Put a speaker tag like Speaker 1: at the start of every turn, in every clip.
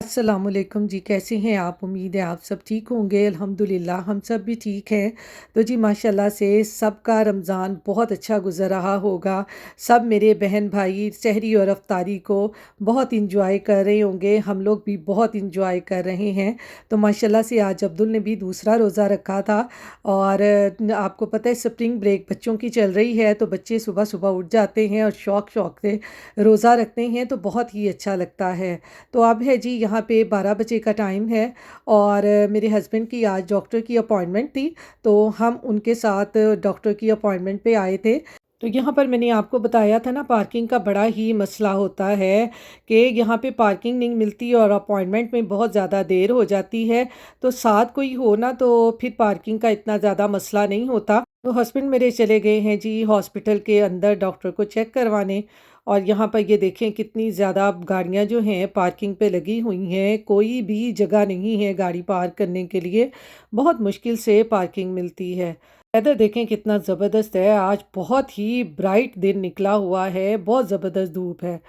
Speaker 1: अस्सलामुअलैकुम जी, कैसे हैं आप? उम्मीद है आप सब ठीक होंगे। अल्हम्दुलिल्लाह हम सब भी ठीक हैं। तो जी माशाल्लाह से सबका रमज़ान बहुत अच्छा गुज़र रहा होगा। सब मेरे बहन भाई सहरी और अफ्तारी को बहुत इंजॉय कर रहे होंगे। हम लोग भी बहुत इंजॉय कर रहे हैं। तो माशाल्लाह से आज अब्दुल ने भी दूसरा रोज़ा रखा था और आपको पता है स्प्रिंग ब्रेक बच्चों की चल रही है, तो बच्चे सुबह-सुबह उठ जाते हैं और शौक-शौक से रोज़ा रखते हैं, तो बहुत ही अच्छा लगता है। तो अब है जी यहाँ पे 12 बजे का टाइम है और मेरे हस्बैंड की आज डॉक्टर की अपॉइंटमेंट थी, तो हम उनके साथ डॉक्टर की अपॉइंटमेंट पे आए थे। तो यहाँ पर मैंने आपको बताया था ना पार्किंग का बड़ा ही मसला होता है कि यहाँ पे पार्किंग नहीं मिलती और अपॉइंटमेंट में बहुत ज़्यादा देर हो जाती है। तो साथ कोई हो ना तो फिर पार्किंग का इतना ज़्यादा मसला नहीं होता। तो हस्बैंड मेरे चले गए हैं जी हॉस्पिटल के अंदर डॉक्टर को चेक करवाने। और यहाँ पर ये देखें कितनी ज़्यादा गाड़ियाँ जो हैं पार्किंग पे लगी हुई हैं, कोई भी जगह नहीं है गाड़ी पार्क करने के लिए, बहुत मुश्किल से पार्किंग मिलती है। वेदर देखें कितना ज़बरदस्त है, आज बहुत ही ब्राइट दिन निकला हुआ है, बहुत ज़बरदस्त धूप है।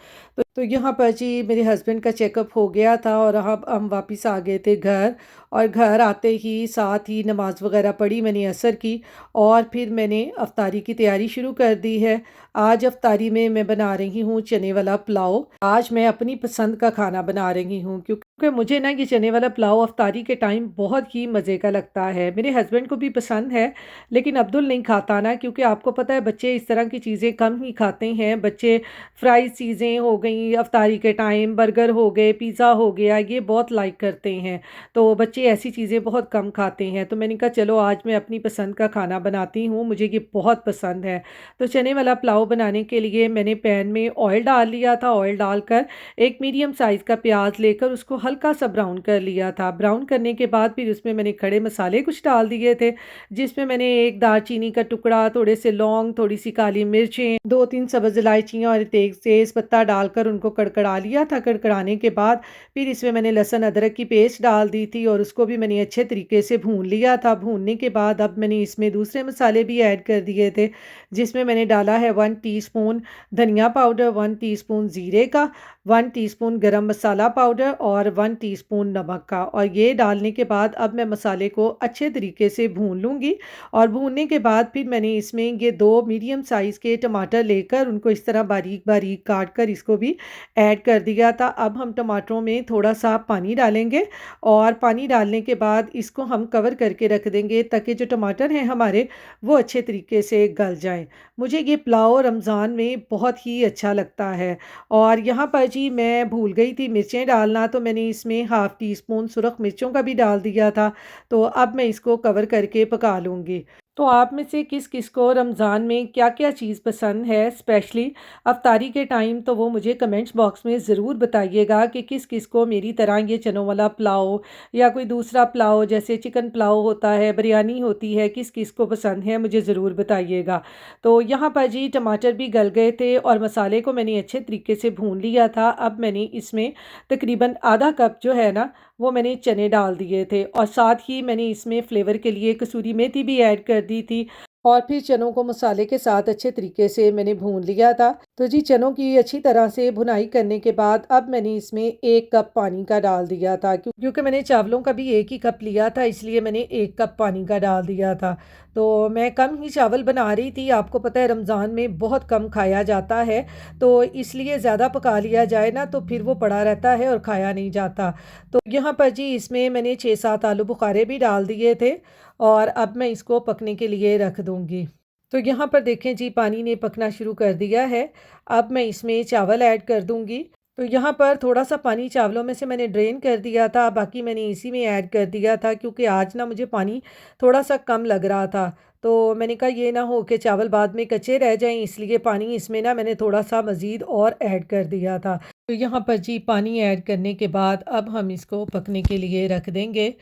Speaker 1: तो यहाँ पर जी मेरे हस्बैंड का चेकअप हो गया था और अब हम वापस आ गए थे घर। और घर आते ही साथ ही नमाज़ वगैरह पढ़ी मैंने असर की और फिर मैंने अफ्तारी की तैयारी शुरू कर दी है। आज अफ्तारी में मैं बना रही हूँ चने वाला पुलाव। आज मैं अपनी पसंद का खाना बना रही हूँ क्योंकि मुझे ना ये चने वाला पुलाव अफ्तारी के टाइम बहुत ही मज़े का लगता है। मेरे हस्बैंड को भी पसंद है, लेकिन अब्दुल नहीं खाता ना, क्योंकि आपको पता है बच्चे इस तरह की चीज़ें कम ही खाते हैं। बच्चे फ्राइज़ चीज़ें हो गई अफ्तारी के टाइम, बर्गर हो गए, पिज़्ज़ा हो गया, ये बहुत लाइक करते हैं। तो बच्चे ऐसी चीज़ें बहुत कम खाते हैं। तो मैंने कहा चलो आज मैं अपनी पसंद का खाना बनाती हूँ, मुझे ये बहुत पसंद है। तो चने वाला पुलाव बनाने के लिए मैंने पैन में ऑयल डाल लिया था। ऑयल डालकर एक मीडियम साइज़ का प्याज लेकर उसको हल्का सा ब्राउन कर लिया था। ब्राउन करने के बाद फिर उसमें मैंने खड़े मसाले कुछ डाल दिए थे, जिसमें मैंने एक दालचीनी का टुकड़ा, थोड़े से लौंग, थोड़ी सी काली मिर्चें, 2-3 सब्ज़ इलायचियाँ और तेज़ पत्ता डालकर उनको कड़कड़ा लिया था। कड़कड़ाने के बाद फिर इसमें मैंने लहसुन अदरक की पेस्ट डाल दी थी और उसको भी मैंने अच्छे तरीके से भून लिया था। भूनने के बाद अब मैंने इसमें दूसरे मसाले भी ऐड कर दिए थे, जिसमें मैंने डाला है 1 टीस्पून धनिया पाउडर, 1 टीस्पून ज़ीरे का, 1 टीस्पून गरम मसाला पाउडर और 1 टीस्पून नमक का। और ये डालने के बाद अब मैं मसाले को अच्छे तरीके से भून लूँगी। और भूनने के बाद फिर मैंने इसमें ये 2 मीडियम साइज़ के टमाटर लेकर उनको इस तरह बारीक-बारीक काट कर इसको भी ऐड कर दिया था। अब हम टमाटरों में थोड़ा-सा पानी डालेंगे और पानी डालने के बाद इसको हम कवर करके रख देंगे ताकि जो टमाटर हैं हमारे वो अच्छे तरीके से गल जाएँ। मुझे ये पुलाव रमज़ान में बहुत ही अच्छा लगता है। और यहाँ पर जी मैं भूल गई थी मिर्चें डालना, तो मैंने इसमें हाफ़ टी स्पून सुरख मिर्चों का भी डाल दिया था। तो अब मैं इसको कवर करके पका लूँगी। तो आप में से किस-किस को रमज़ान में क्या-क्या चीज़ पसंद है स्पेशली अफ्तारी के टाइम, तो वो मुझे कमेंट्स बॉक्स में ज़रूर बताइएगा कि किस-किस को मेरी तरह ये चनों वाला पुलाव या कोई दूसरा पुलाव जैसे चिकन पुलाव होता है, बिरयानी होती है, किस-किस को पसंद है मुझे ज़रूर बताइएगा। तो यहाँ पर जी टमाटर भी गल गए थे और मसाले को मैंने अच्छे तरीके से भून लिया था। अब मैंने इसमें तकरीबन आधा कप जो है ना वो मैंने चने डाल दिए थे और साथ ही मैंने इसमें फ्लेवर के लिए कसूरी मेथी भी ऐड कर दी थी। और फिर चनों को मसाले के साथ अच्छे तरीके से मैंने भून लिया था। तो जी चनों की अच्छी तरह से भुनाई करने के बाद अब मैंने इसमें 1 कप पानी का डाल दिया था, क्योंकि मैंने चावलों का भी 1 ही कप लिया था, इसलिए मैंने 1 कप पानी का डाल दिया था। तो मैं कम ही चावल बना रही थी, आपको पता है रमज़ान में बहुत कम खाया जाता है, तो इसलिए ज़्यादा पका लिया जाए ना तो फिर वो पड़ा रहता है और खाया नहीं जाता। तो यहाँ पर जी इसमें मैंने 6-7 आलू बुखारे भी डाल दिए थे और अब मैं इसको पकने के लिए रख दूँगी। तो यहाँ पर देखें जी पानी ने पकना शुरू कर दिया है। अब मैं इसमें चावल ऐड कर दूँगी। तो यहाँ पर थोड़ा-सा पानी चावलों में से मैंने ड्रेन कर दिया था, बाकी मैंने इसी में ऐड कर दिया था क्योंकि आज ना मुझे पानी थोड़ा-सा कम लग रहा था। तो मैंने कहा ये ना हो कि चावल बाद में कच्चे रह जाएँ, इसलिए पानी इसमें ना मैंने थोड़ा-सा मज़ीद और ऐड कर दिया था। तो यहाँ पर जी पानी ऐड करने के बाद अब हम इसको पकने के लिए रख देंगे।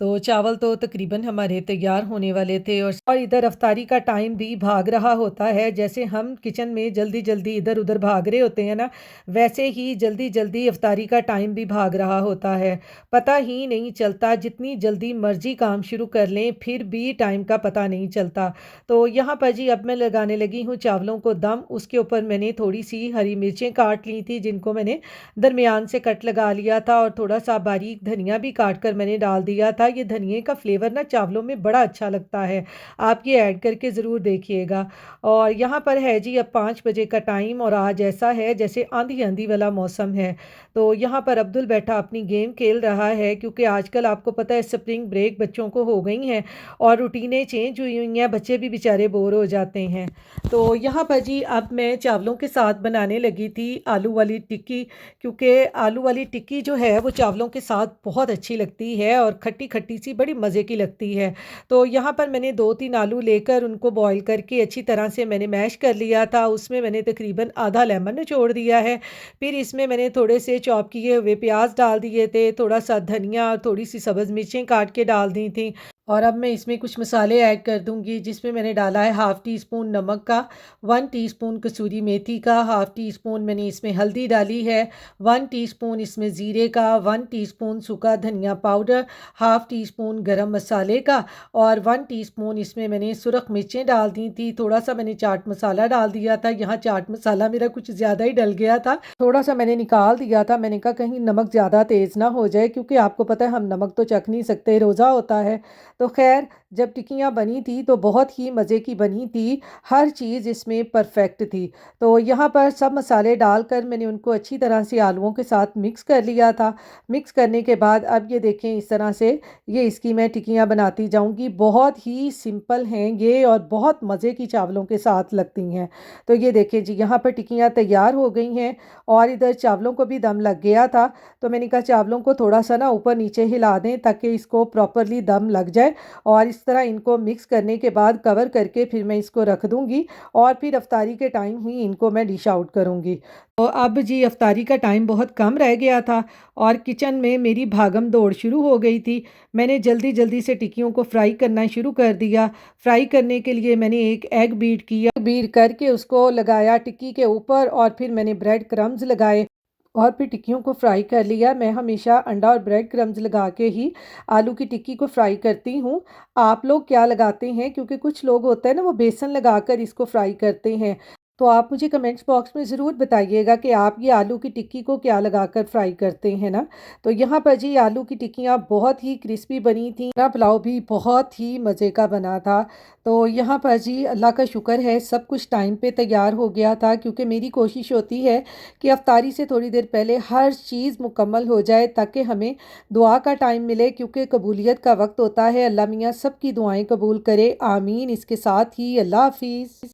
Speaker 1: तो चावल तो तकरीबन हमारे तैयार होने वाले थे और इधर अफ्तारी का टाइम भी भाग रहा होता है। जैसे हम किचन में जल्दी-जल्दी इधर-उधर भाग रहे होते हैं ना, वैसे ही जल्दी-जल्दी अफ्तारी का टाइम भी भाग रहा होता है। पता ही नहीं चलता, जितनी जल्दी मर्ज़ी काम शुरू कर लें, फिर भी टाइम का पता नहीं चलता। तो यहाँ पर जी अब मैं लगाने लगी हूँ चावलों को दम। उसके ऊपर मैंने थोड़ी-सी हरी मिर्चें काट ली थी, जिनको मैंने दरमियान से कट लगा लिया था और थोड़ा-सा बारीक धनिया भी काट कर मैंने डाल दिया था। ये धनिये का फ्लेवर ना चावलों में बड़ा अच्छा लगता है। आप ये ऐड करके ज़रूर देखिएगा। और यहाँ पर है जी अब 5 बजे का टाइम और आज ऐसा है जैसे आंधी-आंधी वाला मौसम है। तो यहाँ पर अब्दुल बैठा अपनी गेम खेल रहा है, क्योंकि आजकल आपको पता है स्प्रिंग ब्रेक बच्चों को हो गई हैं और रूटीनें चेंज हुई हुई हैं, बच्चे भी बेचारे बोर हो जाते हैं। तो यहाँ पर जी अब मैं चावलों के साथ बनाने लगी थी आलू वाली टिक्की, क्योंकि आलू वाली टिक्की जो है वो चावलों के साथ बहुत अच्छी लगती है और खट्टी-खट्टी सी बड़ी मज़े की लगती है। तो यहाँ पर मैंने 2-3 आलू लेकर उनको बॉयल करके अच्छी तरह से मैंने मैश कर लिया था। उसमें मैंने तकरीबन आधा लेमन निचोड़ दिया है। फिर इसमें मैंने थोड़े से चॉप किए हुए प्याज़ डाल दिए थे, थोड़ा-सा धनिया और थोड़ी-सी सब्ज़ मिर्चें काट के डाल दी थी। और अब मैं इसमें कुछ मसाले ऐड कर दूँगी, जिसमें मैंने डाला है हाफ़ टी स्पून नमक का, 1 टीस्पून कसूरी मेथी का, हाफ़ टी स्पून मैंने इसमें हल्दी डाली है, 1 टीस्पून इसमें ज़ीरे का, 1 टीस्पून सूखा धनिया पाउडर, हाफ़ टी स्पून गरम मसाले का और 1 टीस्पून इसमें मैंने सुरख मिर्चें डाल दी थी। थोड़ा-सा मैंने चाट मसाला डाल दिया था। यहाँ चाट मसाला मेरा कुछ ज़्यादा ही डल गया था। थोड़ा-सा मैंने निकाल दिया था। मैंने कहा कहीं नमक ज़्यादा तेज़ ना हो जाए, क्योंकि आपको पता है हम नमक तो चख नहीं सकते, रोज़ा होता है। तो ख़ैर जब टिक्कियाँ बनी थी तो बहुत ही मज़े की बनी थी, हर चीज़ इसमें परफ़ेक्ट थी। तो यहाँ पर सब मसाले डालकर मैंने उनको अच्छी तरह से आलूओं के साथ मिक्स कर लिया था। मिक्स करने के बाद अब ये देखें इस तरह से ये इसकी मैं टिक्कियाँ बनाती जाऊँगी। बहुत ही सिंपल हैं ये और बहुत मज़े की चावलों के साथ लगती हैं। तो ये देखें जी यहाँ पर टिक्कियाँ तैयार हो गई हैं और इधर चावलों को भी दम लग गया था। तो मैंने कहा चावलों को थोड़ा-सा ना ऊपर-नीचे हिला दें ताकि इसको प्रॉपरली दम लग जाए और इस तरह इनको मिक्स करने के बाद कवर करके फिर मैं इसको रख दूँगी और फिर अफ्तारी के टाइम ही इनको मैं डिश आउट करूँगी। तो अब जी अफ्तारी का टाइम बहुत कम रह गया था और किचन में मेरी भागम-दौड़ शुरू हो गई थी। मैंने जल्दी-जल्दी से टिक्कियों को फ्राई करना शुरू कर दिया। फ्राई करने के लिए मैंने एक एग बीट किया, बीट करके उसको लगाया टिक्की के ऊपर और फिर मैंने ब्रेड क्रम्स लगाए और फिर टिक्कियों को फ्राई कर लिया। मैं हमेशा अंडा और ब्रेड क्रम्स लगा के ही आलू की टिक्की को फ्राई करती हूँ। आप लोग क्या लगाते हैं? क्योंकि कुछ लोग होता है ना वो बेसन लगाकर इसको फ्राई करते हैं। तो आप मुझे कमेंट्स बॉक्स में ज़रूर बताइएगा कि आप ये आलू की टिक्की को क्या लगाकर फ्राई करते हैं ना। तो यहाँ पर जी आलू की टिक्कियाँ बहुत ही क्रिस्पी बनी थी। मेरा पुलाव भी बहुत ही मज़े का बना था। तो यहाँ पर जी अल्लाह का शुक्र है सब कुछ टाइम पे तैयार हो गया था, क्योंकि मेरी कोशिश होती है कि अफ्तारी से थोड़ी देर पहले हर चीज़ मुकम्मल हो जाए ताकि हमें दुआ का टाइम मिले, क्योंकि कबूलियत का वक्त होता है। अल्लाह मियाँ सबकी दुआएं कबूल करे, आमीन। इसके साथ ही अल्लाह हाफिज़।